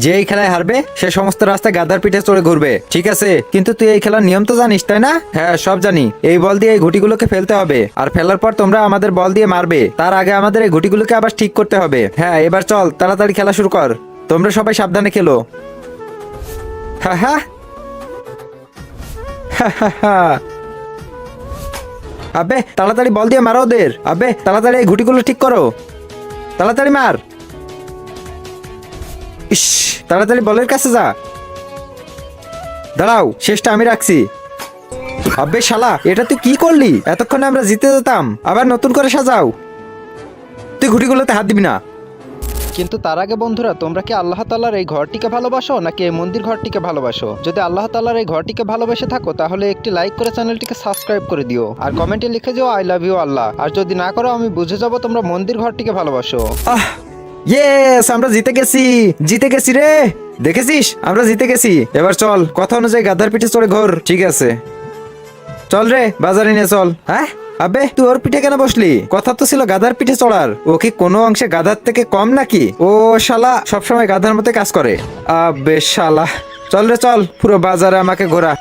যে এই খেলায় হারবে সে সমস্ত রাস্তায় গাধার পিঠে চড়ে ঘুরবে, ঠিক আছে? কিন্তু তুই এই খেলার নিয়ম তো জানিস তাই না? হ্যাঁ, সব জানি। এই বল দিয়ে এই ঘুটিগুলোকে ফেলতে হবে, আর ফেলার পর তোমরা আমাদের বল দিয়ে মারবে। তার আগে আমাদের এই ঘুটিগুলোকে আবার ঠিক করতে হবে। হ্যাঁ, এবার চল তাড়াতাড়ি খেলা শুরু কর। তোমরা সবাই সাবধানে খেলো। হ্যাঁ হ্যাঁ, আবে তাড়াতাড়ি বল দিয়ে মারো ওদের। আবে তাড়াতাড়ি এই ঘুটিগুলো ঠিক করো, তাড়াতাড়ি মার। ইস, তাড়াতাড়ি বলের কাছে যা। দাঁড়াও, শেষটা আমি রাখছি। আবে শালা, এটা তুই কি করলি? এতক্ষণে আমরা জিতে যেতাম। আবার নতুন করে সাজাও। তুই ঘুটিগুলোতে হাত দিবি না। কিন্তু তার আগে বন্ধুরা, তোমরা কি আল্লাহ তাআলার এই ঘরটিকে ভালোবাসো নাকি এই মন্দির ঘরটিকে ভালোবাসো? যদি আল্লাহ তাআলার এই ঘরটিকে ভালোবেসে থাকো তাহলে একটি লাইক করে চ্যানেলটিকে সাবস্ক্রাইব করে দিও, আর কমেন্টে লিখে যাও আই লাভ ইউ আল্লাহ। আর যদি না করো আমি বুঝে যাব তোমরা মন্দির ঘরটিকে ভালোবাসো। আহ, ইয়েস, আমরা জিতে গেছি, জিতে গেছি রে। দেখেছিস, আমরা জিতে গেছি। এবার চল, কথা অনুযায়ী গাধার পিঠে চড়ে ঘোর। ঠিক আছে, চল রে, বাজারে নিয়ে চল। হ্যাঁ, আবে তুই ওর পিঠে কেন বসলি? কথা তো ছিল গাধার পিঠে চড়ার। ও কি কোনো অংশে গাধার থেকে কম নাকি? ও শালা সবসময় গাধার মতো কাজ করে। আবে শালা, চল রে চল, পুরো বাজারে আমাকে ঘোরা।